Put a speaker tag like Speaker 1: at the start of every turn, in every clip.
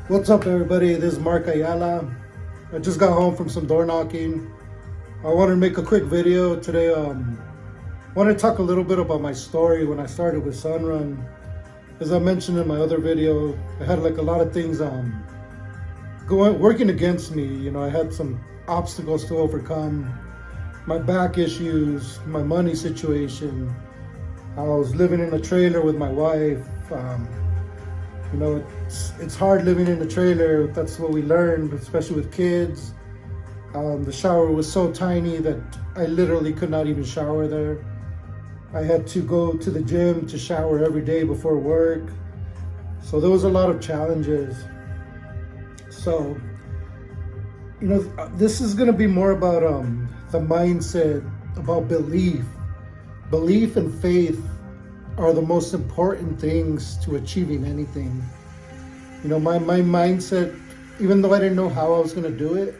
Speaker 1: What's up, everybody? This is Mark Ayala. I just got home from some door knocking. I wanted to make a quick video today. I want to talk a little bit about my story when I started with Sunrun. As I mentioned in my other video, I had like a lot of things working against me. I had some obstacles to overcome. My back issues, my money situation. I was living in a trailer with my wife. It's hard living in a trailer. That's what we learned, especially with kids. The shower was so tiny that I literally could not even shower there. I had to go to the gym to shower every day before work. So there was a lot of challenges. So, this is going to be more about the mindset, about belief. Belief and faith are the most important things to achieving anything. My mindset, even though I didn't know how I was going to do it,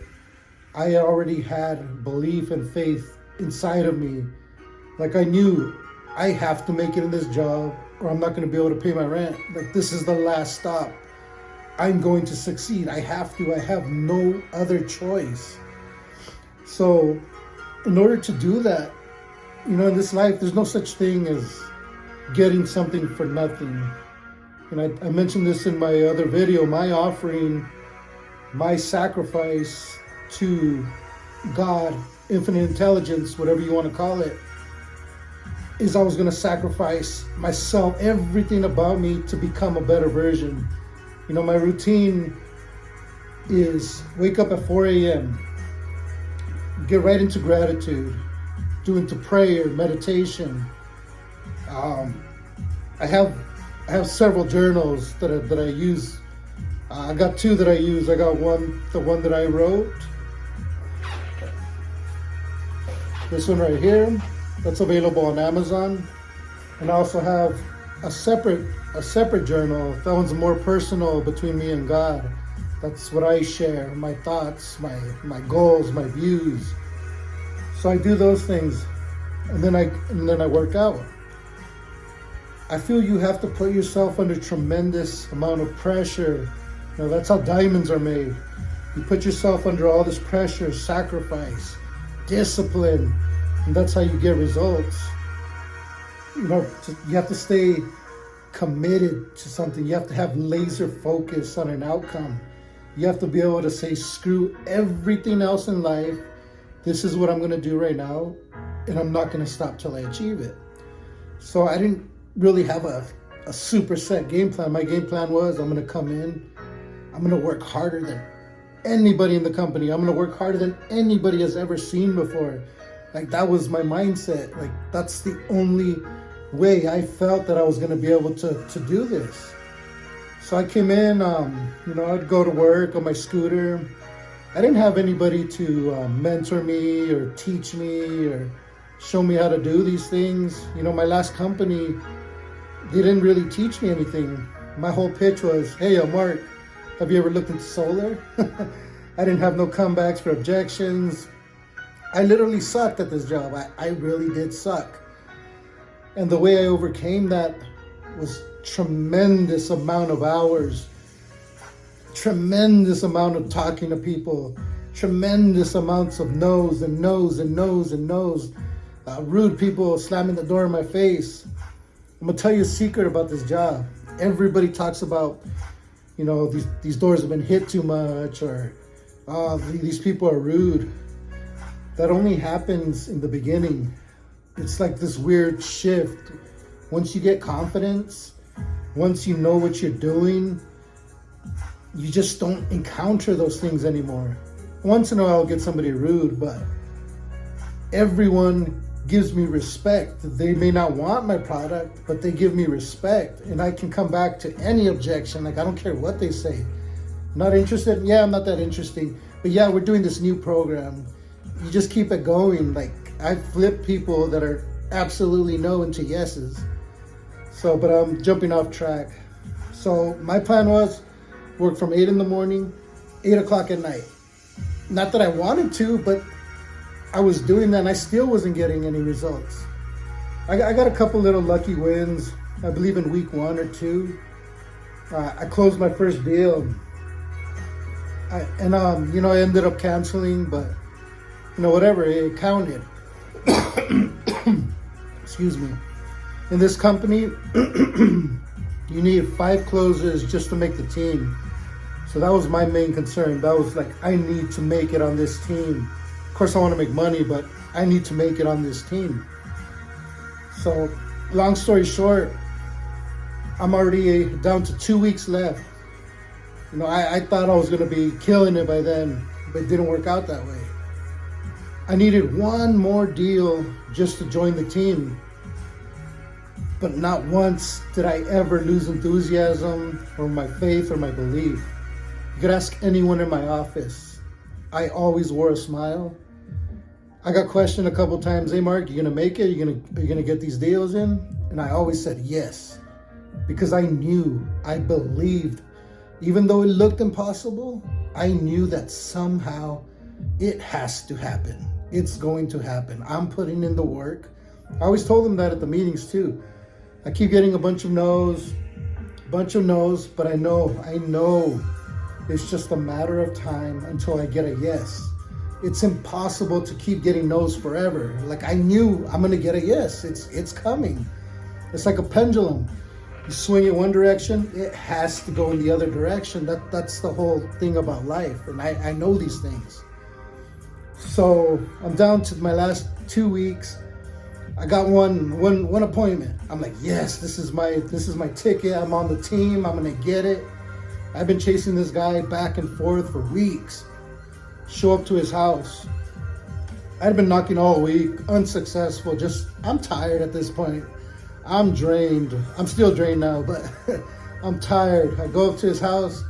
Speaker 1: I already had belief and faith inside of me. Like I knew I have to make it in this job or I'm not going to be able to pay my rent. Like this is the last stop. I'm going to succeed. I have to. I have no other choice. So in order to do that, in this life, there's no such thing as getting something for nothing. And I mentioned this in my other video. My offering, my sacrifice to God, infinite intelligence, whatever you want to call it, is I was going to sacrifice myself, everything about me to become a better version. My routine is wake up at 4 a.m., get right into gratitude, do into prayer, meditation. I have several journals that I use. I got two that I use. I got the one that I wrote. This one right here, that's available on Amazon. And I also have a separate journal. That one's more personal, between me and God. That's what I share, my thoughts, my goals, my views. So I do those things, and then I work out. I feel you have to put yourself under tremendous amount of pressure. That's how diamonds are made. You put yourself under all this pressure, sacrifice, discipline, and that's how you get results. You have to stay committed to something. You have to have laser focus on an outcome. You have to be able to say, screw everything else in life. This is what I'm going to do right now, and I'm not going to stop till I achieve it. So I didn't really have a super set game plan. My game plan was I'm going to come in, I'm going to work harder than anybody in the company. I'm going to work harder than anybody has ever seen before. Like that was my mindset. Like that's the only way I felt that I was going to be able to do this. So I came in, I'd go to work on my scooter. I didn't have anybody to mentor me or teach me or show me how to do these things. My last company, they didn't really teach me anything. My whole pitch was, hey, Mark, have you ever looked into solar? I didn't have no comebacks for objections. I literally sucked at this job. I really did suck. And the way I overcame that was tremendous amount of hours, tremendous amount of talking to people, tremendous amounts of no's and no's and no's and no's, rude people slamming the door in my face. I'm gonna tell you a secret about this job. Everybody talks about, these doors have been hit too much, or these people are rude. That only happens in the beginning. It's like this weird shift. Once you get confidence, once you know what you're doing, you just don't encounter those things anymore. Once in a while I'll get somebody rude, but everyone gives me respect. They may not want my product, but they give me respect, and I can come back to any objection. Like I don't care what they say. Not interested? Yeah, I'm not that interesting. But yeah, we're doing this new program. You just keep it going. Like I flip people that are absolutely no into yeses. So, but I'm jumping off track. So my plan was work from 8 in the morning, 8 o'clock at night. Not that I wanted to, but I was doing that and I still wasn't getting any results. I got a couple little lucky wins. I believe in week 1 or 2. I closed my first deal. I ended up canceling, but whatever, it counted. Excuse me. In this company, you need 5 closers just to make the team. So that was my main concern. That was like, I need to make it on this team. Of course, I want to make money, but I need to make it on this team. So, long story short, I'm already down to 2 weeks left. I thought I was going to be killing it by then, but it didn't work out that way. I needed one more deal just to join the team. But not once did I ever lose enthusiasm or my faith or my belief. You could ask anyone in my office. I always wore a smile. I got questioned a couple times, hey Mark, you gonna make it? Are you gonna get these deals in? And I always said yes. Because I knew, I believed, even though it looked impossible, I knew that somehow it has to happen. It's going to happen. I'm putting in the work. I always told them that at the meetings too. I keep getting a bunch of no's, but I know it's just a matter of time until I get a yes. It's impossible to keep getting no's forever. Like, I knew I'm gonna get a yes. It's coming. It's like a pendulum. You swing it one direction, it has to go in the other direction. That's the whole thing about life, and I know these things. So I'm down to my last 2 weeks. I got one appointment. I'm like, yes, this is my ticket. I'm on the team. I'm gonna get it. I've been chasing this guy back and forth for weeks. Show up to his house. I'd been knocking all week, unsuccessful. I'm tired at this point. I'm drained. I'm still drained now, but I'm tired. I go up to his house.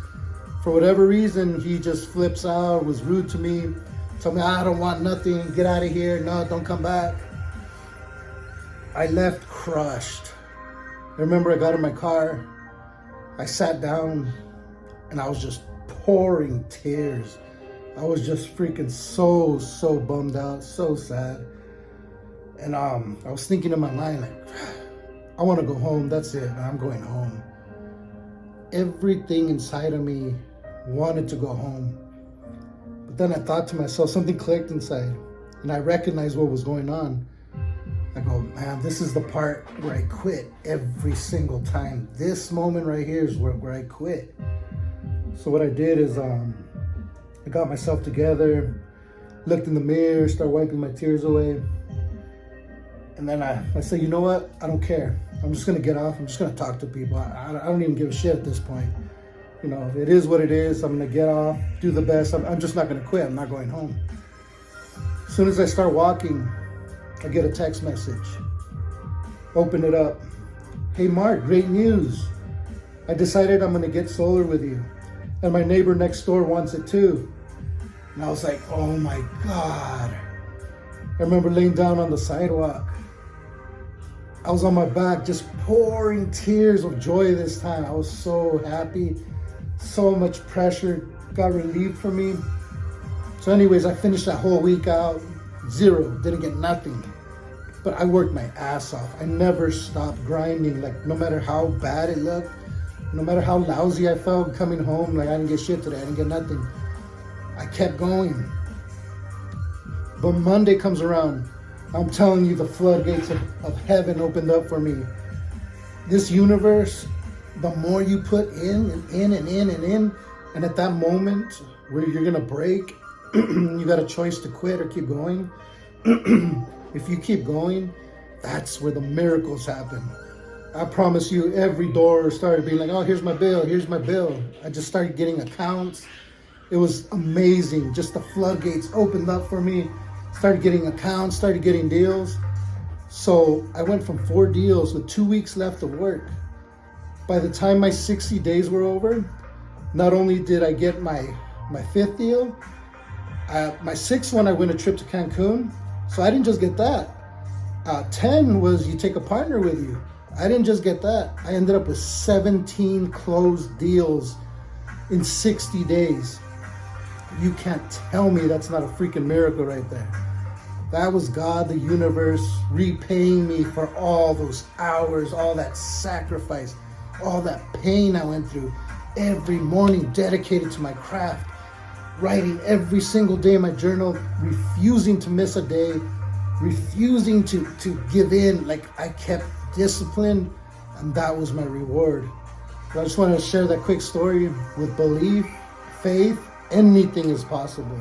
Speaker 1: For whatever reason, he just flips out, was rude to me, told me, I don't want nothing, get out of here, no, don't come back. I left crushed. I remember I got in my car, I sat down, and I was just pouring tears. I was just freaking so bummed out, so sad. And I was thinking in my mind, like, I want to go home. That's it. I'm going home. Everything inside of me wanted to go home. But then I thought to myself, something clicked inside, and I recognized what was going on. I go, man, this is the part where I quit every single time. This moment right here is where I quit. So what I did is I got myself together, looked in the mirror, started wiping my tears away. And then I said, you know what? I don't care. I'm just going to get off. I'm just going to talk to people. I don't even give a shit at this point. It is what it is. I'm going to get off, do the best. I'm just not going to quit. I'm not going home. As soon as I start walking, I get a text message. Open it up. Hey, Mark, great news. I decided I'm going to get solar with you. And my neighbor next door wants it too. And I was like, oh my God. I remember laying down on the sidewalk. I was on my back, just pouring tears of joy this time. I was so happy. So much pressure got relieved from me. So anyways, I finished that whole week out. 0, didn't get nothing. But I worked my ass off. I never stopped grinding. Like, no matter how bad it looked, no matter how lousy I felt coming home, like I didn't get shit today, I didn't get nothing. I kept going. But Monday comes around. I'm telling you, the floodgates of heaven opened up for me. This universe, the more you put in and in and in and in, and at that moment where you're gonna break, you got a choice to quit or keep going. If you keep going, that's where the miracles happen. I promise you, every door started being like, oh, here's my bill, here's my bill. I just started getting accounts. It was amazing. Just the floodgates opened up for me. Started getting accounts, started getting deals. So I went from 4 deals with 2 weeks left of work. By the time my 60 days were over, not only did I get my 5th deal, my 6th one, I win a trip to Cancun. So I didn't just get that. 10 was you take a partner with you. I didn't just get that. I ended up with 17 closed deals in 60 days. You can't tell me that's not a freaking miracle right there. That was God, the universe, repaying me for all those hours, all that sacrifice, all that pain I went through every morning dedicated to my craft. writing every single day in my journal, refusing to miss a day, refusing to give in. Like, I kept discipline, and that was my reward. So I just want to share that quick story. With belief, faith, anything is possible.